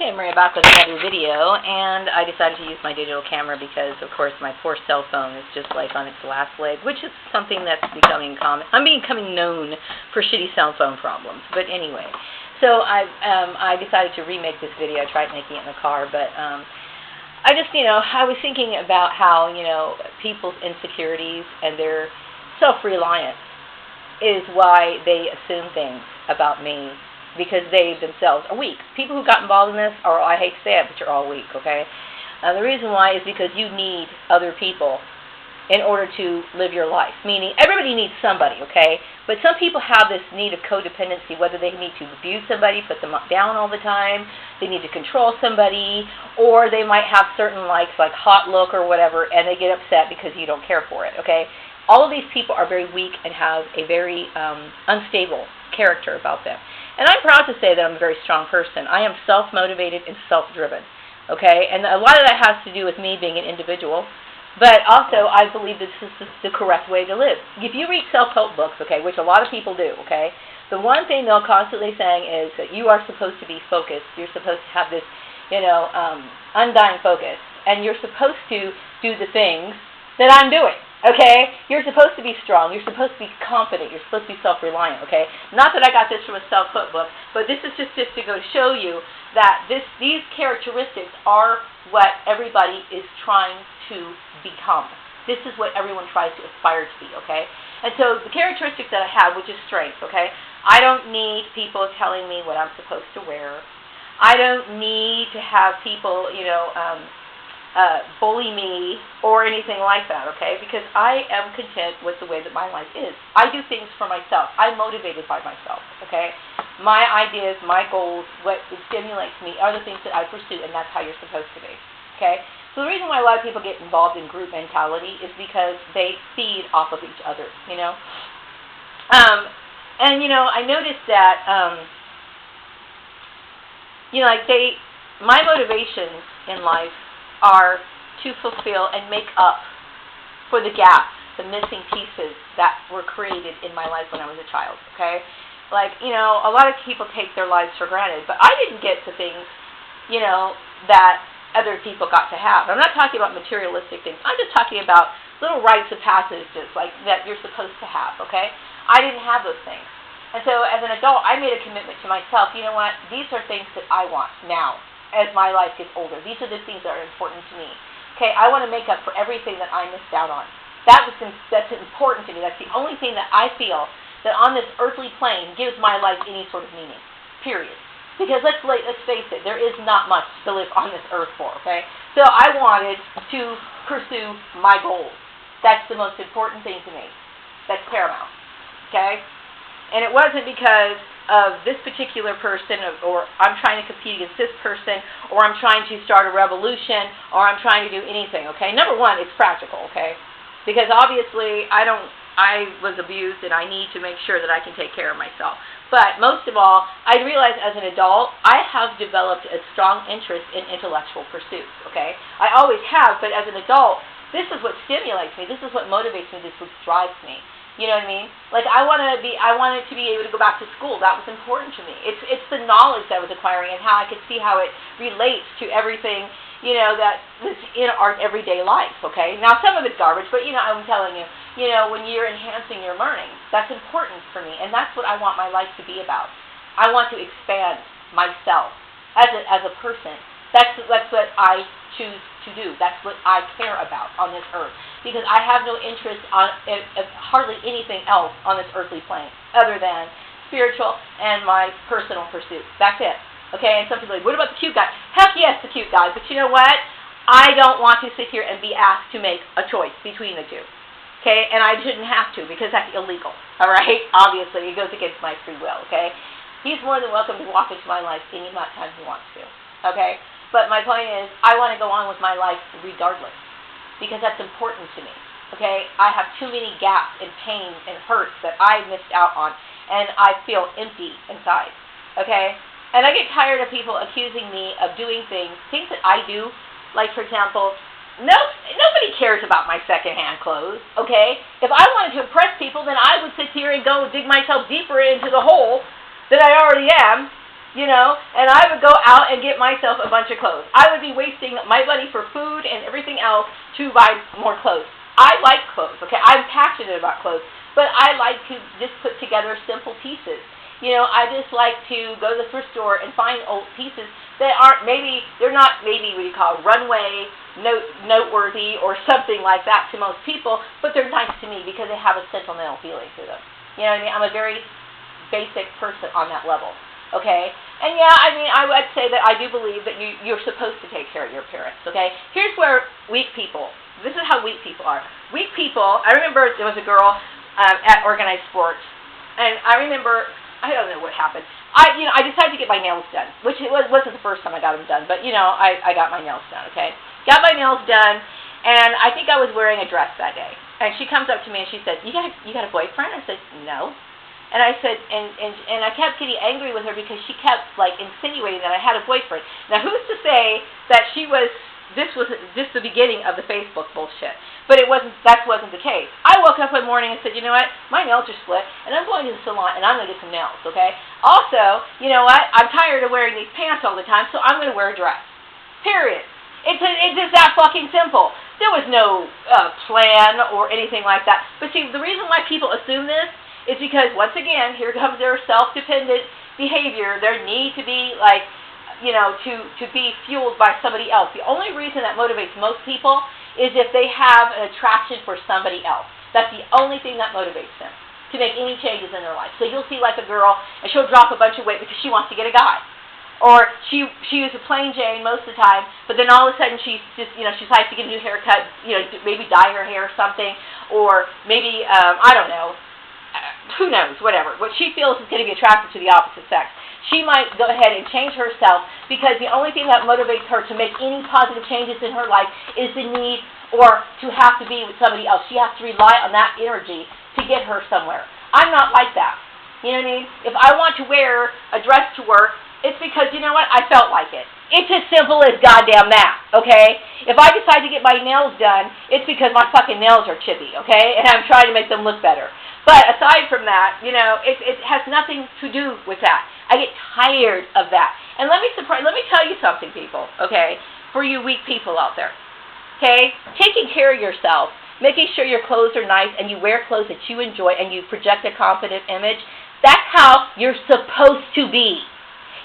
Okay, Maria, back with another video, and I decided to use my digital camera because, of course, my poor cell phone is just like on its last leg, which is something that's becoming common. I'm becoming known for shitty cell phone problems, but anyway. So I decided to remake this video. I tried making it in the car, but I just, I was thinking about how, people's insecurities and their self-reliance is why they assume things about me, because they themselves are weak. People who got involved in this are, I hate to say it, but you're all weak, okay? The reason why is because you need other people in order to live your life, meaning everybody needs somebody, okay? But some people have this need of codependency, whether they need to abuse somebody, put them down all the time, they need to control somebody, or they might have certain likes, like hot look or whatever, and they get upset because you don't care for it, okay? All of these people are very weak and have a very unstable character about them. And I'm proud to say that I'm a very strong person. I am self-motivated and self-driven, okay? And a lot of that has to do with me being an individual, but also I believe this is the correct way to live. If you read self-help books, okay, which a lot of people do, okay, the one thing they'll constantly saying is that you are supposed to be focused. You're supposed to have this, undying focus, and you're supposed to do the things that I'm doing. Okay? You're supposed to be strong. You're supposed to be confident. You're supposed to be self-reliant, okay? Not that I got this from a self-help book, but this is just to go to show you that these characteristics are what everybody is trying to become. This is what everyone tries to aspire to be, okay? And so the characteristics that I have, which is strength, okay? I don't need people telling me what I'm supposed to wear. I don't need to have people, bully me or anything like that, okay? Because I am content with the way that my life is. I do things for myself. I'm motivated by myself, okay? My ideas, my goals, what stimulates me are the things that I pursue, and that's how you're supposed to be, okay? So the reason why a lot of people get involved in group mentality is because they feed off of each other, I noticed that, my motivations in life are to fulfill and make up for the gaps, the missing pieces that were created in my life when I was a child, okay? A lot of people take their lives for granted, but I didn't get to things, that other people got to have. I'm not talking about materialistic things. I'm just talking about little rites of passage that you're supposed to have, okay? I didn't have those things. And so as an adult, I made a commitment to myself. You know what? These are things that I want now. As my life gets older. These are the things that are important to me. Okay, I want to make up for everything that I missed out on. That's important to me. That's the only thing that I feel that on this earthly plane gives my life any sort of meaning. Period. Because let's face it, there is not much to live on this earth for, okay? So I wanted to pursue my goals. That's the most important thing to me. That's paramount. Okay? And it wasn't because of this particular person, or I'm trying to compete against this person, or I'm trying to start a revolution, or I'm trying to do anything, okay? Number one, it's practical, okay? Because obviously I was abused, and I need to make sure that I can take care of myself. But most of all, I realized as an adult, I have developed a strong interest in intellectual pursuits, okay? I always have, but as an adult, this is what stimulates me. This is what motivates me. This is what drives me. You know what I mean? I wanted to be able to go back to school. That was important to me. It's the knowledge that I was acquiring and how I could see how it relates to everything, that was in our everyday life, okay? Now, some of it's garbage, but, I'm telling you, when you're enhancing your learning, that's important for me, and that's what I want my life to be about. I want to expand myself as a person. That's what I choose to do. That's what I care about on this earth. Because I have no interest in hardly anything else on this earthly plane other than spiritual and my personal pursuits. That's it. Okay? And some people are like, what about the cute guy? Heck yes, the cute guy. But you know what? I don't want to sit here and be asked to make a choice between the two. Okay? And I shouldn't have to because that's illegal. All right? Obviously, it goes against my free will. Okay? He's more than welcome to walk into my life any amount of time he wants to. Okay? But my point is, I want to go on with my life regardless, because that's important to me, okay? I have too many gaps and pain and hurts that I missed out on, and I feel empty inside, okay? And I get tired of people accusing me of doing things that I do, like, for example, nobody cares about my secondhand clothes, okay? If I wanted to impress people, then I would sit here and go dig myself deeper into the hole that I already am, you know, and I would go out and get myself a bunch of clothes. I would be wasting my money for food and everything else to buy more clothes. I like clothes, okay? I'm passionate about clothes, but I like to just put together simple pieces. You know, I just like to go to the thrift store and find old pieces that aren't maybe, they're not maybe what you call runway, noteworthy or something like that to most people, but they're nice to me because they have a sentimental feeling to them. You know what I mean? I'm a very basic person on that level. Okay? And yeah, I mean, I would say that I do believe that you're supposed to take care of your parents, okay? Here's where weak people, this is how weak people are. Weak people, I remember there was a girl at organized sports, and I remember, I don't know what happened. I decided to get my nails done, which wasn't the first time I got them done, but, you know, I got my nails done, okay? Got my nails done, and I think I was wearing a dress that day. And she comes up to me and she said, you got a boyfriend? I said, no. And I said, and I kept getting angry with her because she kept, like, insinuating that I had a boyfriend. Now, who's to say that this was just the beginning of the Facebook bullshit? But that wasn't the case. I woke up one morning and said, you know what, my nails are split, and I'm going to the salon, and I'm going to get some nails, okay? Also, you know what, I'm tired of wearing these pants all the time, so I'm going to wear a dress. Period. It's just that fucking simple. There was no plan or anything like that. But see, the reason why people assume this is because, once again, here comes their self-dependent behavior, their need to be, like, you know, to be fueled by somebody else. The only reason that motivates most people is if they have an attraction for somebody else. That's the only thing that motivates them to make any changes in their life. So you'll see, like, a girl, and she'll drop a bunch of weight because she wants to get a guy. Or she is a plain Jane most of the time, but then all of a sudden she's just, you know, she decides to get a new haircut, you know, maybe dye her hair or something, or maybe, I don't know, who knows, whatever. What she feels is going to be attracted to the opposite sex. She might go ahead and change herself because the only thing that motivates her to make any positive changes in her life is the need or to have to be with somebody else. She has to rely on that energy to get her somewhere. I'm not like that. You know what I mean? If I want to wear a dress to work, it's because, you know what, I felt like it. It's as simple as goddamn that, okay? If I decide to get my nails done, it's because my fucking nails are chippy, okay? And I'm trying to make them look better. But aside from that, you know, it has nothing to do with that. I get tired of that. And let me tell you something, people, okay? For you weak people out there, okay? Taking care of yourself, making sure your clothes are nice and you wear clothes that you enjoy and you project a confident image, that's how you're supposed to be.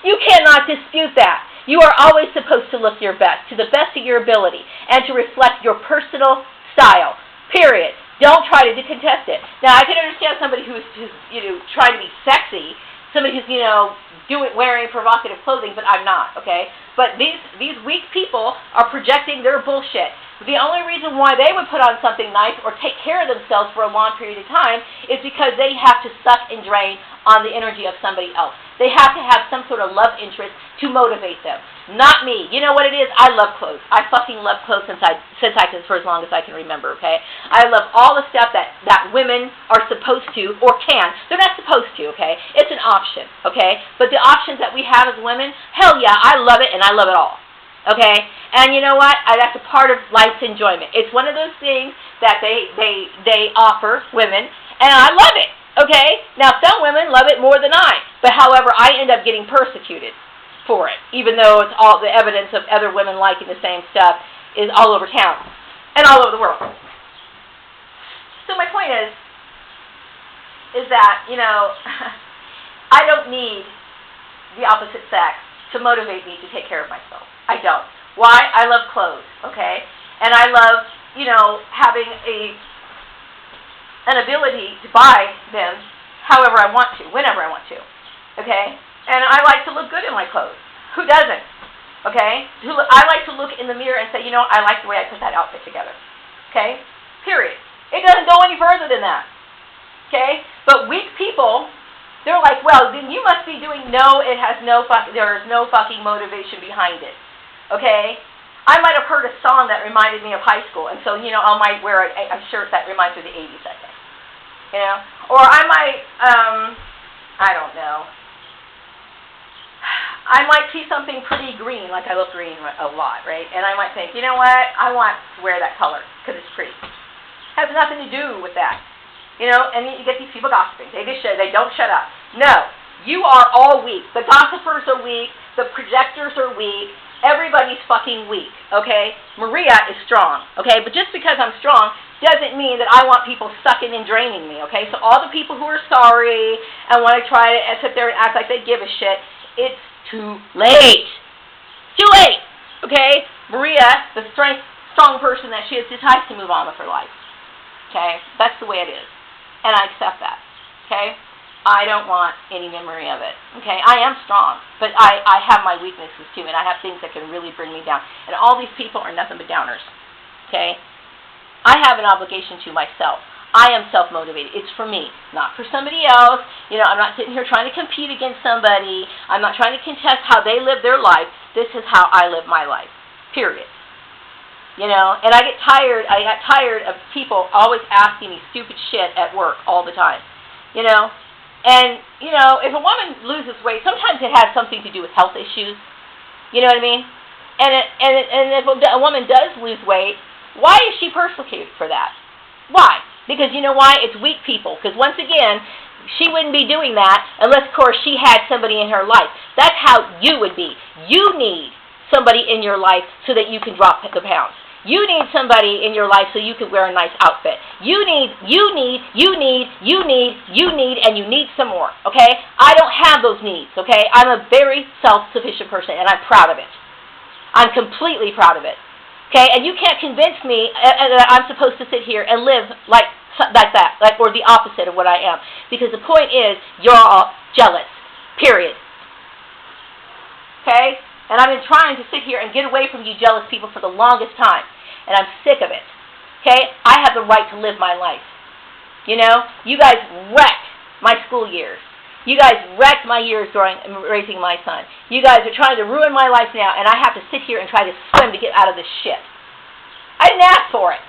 You cannot dispute that. You are always supposed to look your best, to the best of your ability, and to reflect your personal style, period. Don't try to contest it. Now, I can understand somebody who's you know, trying to be sexy, somebody who's, you know, wearing provocative clothing, but I'm not, okay? But these weak people are projecting their bullshit. The only reason why they would put on something nice or take care of themselves for a long period of time is because they have to suck and drain on the energy of somebody else. They have to have some sort of love interest to motivate them. Not me. You know what it is? I love clothes. I fucking love clothes for as long as I can remember, okay? I love all the stuff that women are supposed to or can. They're not supposed to, okay? It's an option, okay? But the options that we have as women, hell yeah, I love it and I love it all. Okay? And you know what? That's a part of life's enjoyment. It's one of those things that they offer women, and I love it. Okay? Now, some women love it more than I. But, however, I end up getting persecuted for it, even though it's all the evidence of other women liking the same stuff is all over town and all over the world. So my point is that, you know, I don't need the opposite sex to motivate me to take care of myself. I don't. Why? I love clothes, okay? And I love, you know, having an ability to buy them however I want to, whenever I want to, okay? And I like to look good in my clothes. Who doesn't? Okay? I like to look in the mirror and say, you know, I like the way I put that outfit together. Okay? Period. It doesn't go any further than that. Okay? But weak people, they're like, well, then you must be doing there is no fucking motivation behind it. Okay? I might have heard a song that reminded me of high school, and so, you know, I might wear a shirt that reminds me of the 80s, I think. You know? Or I might, I don't know. I might see something pretty green, like I love green a lot, right? And I might think, you know what? I want to wear that color because it's pretty. Has nothing to do with that. You know, and you get these people gossiping. They don't shut up. No. You are all weak. The gossipers are weak. The projectors are weak. Everybody's fucking weak, okay? Maria is strong, okay? But just because I'm strong doesn't mean that I want people sucking and draining me, okay? So all the people who are sorry and want to try to sit there and act like they give a shit, it's too late. Too late, okay? Maria, the strong person that she is, decides to move on with her life, okay? That's the way it is, and I accept that, okay? I don't want any memory of it, okay? I am strong, but I have my weaknesses too, and I have things that can really bring me down. And all these people are nothing but downers, okay? I have an obligation to myself. I am self-motivated. It's for me, not for somebody else. You know, I'm not sitting here trying to compete against somebody. I'm not trying to contest how they live their life. This is how I live my life, period. You know, and I got tired of people always asking me stupid shit at work all the time, you know? And, you know, if a woman loses weight, sometimes it has something to do with health issues. You know what I mean? And if a woman does lose weight, why is she persecuted for that? Why? Because you know why? It's weak people. Because once again, she wouldn't be doing that unless, of course, she had somebody in her life. That's how you would be. You need somebody in your life so that you can drop the pounds. You need somebody in your life so you can wear a nice outfit. You need, and you need some more, okay? I don't have those needs, okay? I'm a very self-sufficient person, and I'm proud of it. I'm completely proud of it, okay? And you can't convince me that I'm supposed to sit here and live like that, or the opposite of what I am. Because the point is, you're all jealous, period. Okay? And I've been trying to sit here and get away from you jealous people for the longest time. And I'm sick of it. Okay? I have the right to live my life. You know? You guys wrecked my school years. You guys wrecked my years raising my son. You guys are trying to ruin my life now, and I have to sit here and try to swim to get out of this shit. I didn't ask for it.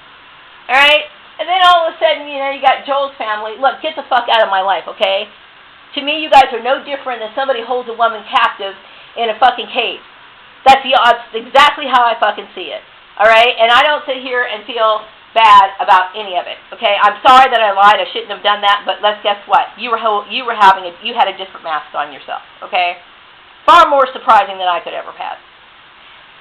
Alright? And then all of a sudden, you know, you got Joel's family. Look, get the fuck out of my life, okay? To me, you guys are no different than somebody holds a woman captive in a fucking cave. That's exactly how I fucking see it. Alright? And I don't sit here and feel bad about any of it. Okay? I'm sorry that I lied. I shouldn't have done that, but guess what? You had a different mask on yourself. Okay? Far more surprising than I could ever have.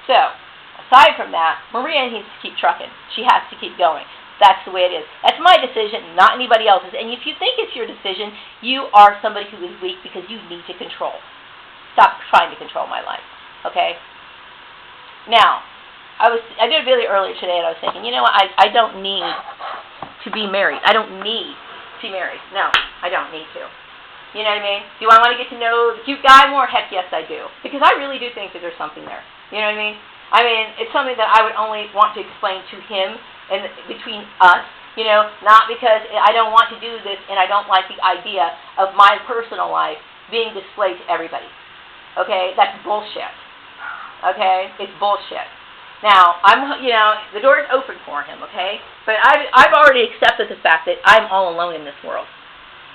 So, aside from that, Maria needs to keep trucking. She has to keep going. That's the way it is. That's my decision, not anybody else's. And if you think it's your decision, you are somebody who is weak because you need to control. Stop trying to control my life. Okay? Now, I did a video earlier today, and I was thinking, you know what? I don't need to be married. I don't need to be married. No, I don't need to. You know what I mean? Do I want to get to know the cute guy more? Heck yes, I do. Because I really do think that there's something there. You know what I mean? I mean, it's something that I would only want to explain to him and between us, you know, not because I don't want to do this and I don't like the idea of my personal life being displayed to everybody. Okay? That's bullshit. Okay? It's bullshit. Now, the door is open for him, okay? But I've already accepted the fact that I'm all alone in this world,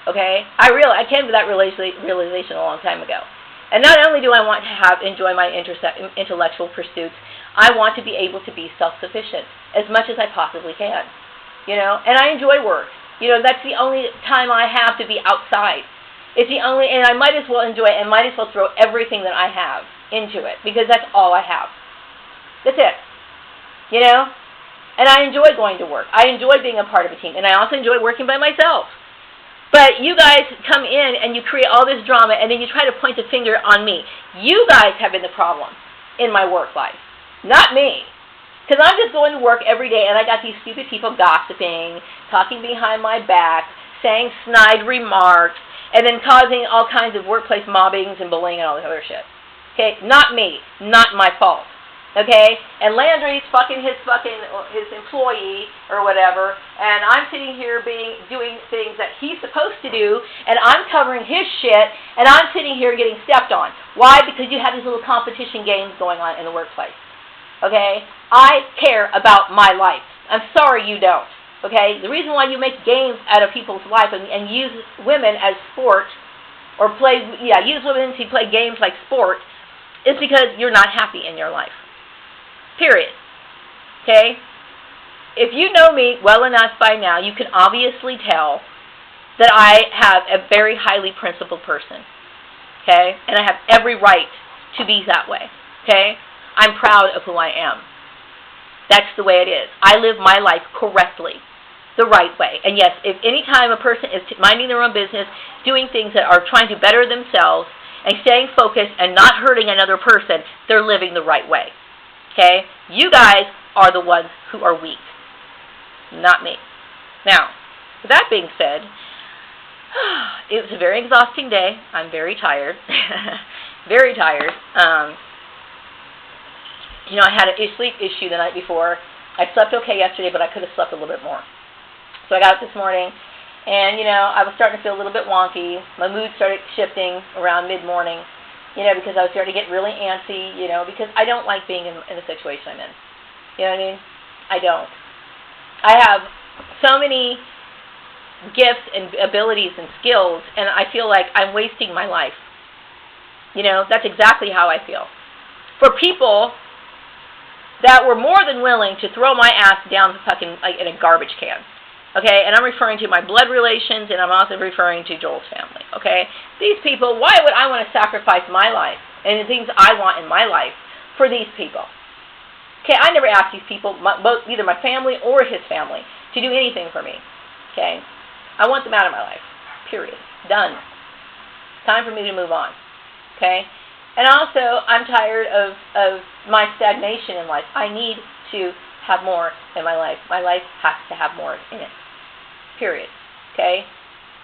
okay? I came to that realization a long time ago. And not only do I want to enjoy my intellectual pursuits, I want to be able to be self-sufficient as much as I possibly can, you know? And I enjoy work. You know, that's the only time I have to be outside. And I might as well enjoy it and might as well throw everything that I have into it because that's all I have. That's it. You know? And I enjoy going to work. I enjoy being a part of a team. And I also enjoy working by myself. But you guys come in and you create all this drama and then you try to point the finger on me. You guys have been the problem in my work life. Not me. Because I'm just going to work every day and I got these stupid people gossiping, talking behind my back, saying snide remarks, and then causing all kinds of workplace mobbings and bullying and all this other shit. Okay? Not me. Not my fault. Okay, and Landry's fucking his employee or whatever, and I'm sitting here doing things that he's supposed to do, and I'm covering his shit, and I'm sitting here getting stepped on. Why? Because you have these little competition games going on in the workplace. Okay, I care about my life. I'm sorry you don't. Okay, the reason why you make games out of people's life and use women as sport, or use women to play games like sport, is because you're not happy in your life. Period. Okay? If you know me well enough by now, you can obviously tell that I have a very highly principled person. Okay? And I have every right to be that way. Okay? I'm proud of who I am. That's the way it is. I live my life correctly, the right way. And yes, if any time a person is minding their own business, doing things that are trying to better themselves, and staying focused and not hurting another person, they're living the right way. Okay? You guys are the ones who are weak, not me. Now, with that being said, it was a very exhausting day. I'm very tired. Very tired. I had a sleep issue the night before. I slept okay yesterday, but I could have slept a little bit more. So I got up this morning, and, I was starting to feel a little bit wonky. My mood started shifting around mid-morning, because I was starting to get really antsy, because I don't like being in the situation I'm in. You know what I mean? I don't. I have so many gifts and abilities and skills, and I feel like I'm wasting my life. That's exactly how I feel. For people that were more than willing to throw my ass down in a garbage can. Okay, and I'm referring to my blood relations, and I'm also referring to Joel's family, okay? These people, why would I want to sacrifice my life and the things I want in my life for these people? Okay, I never asked these people, either my family or his family, to do anything for me, okay? I want them out of my life, period. Done. Time for me to move on, okay? And also, I'm tired of my stagnation in life. I need to have more in my life. My life has to have more in it. Period. Okay?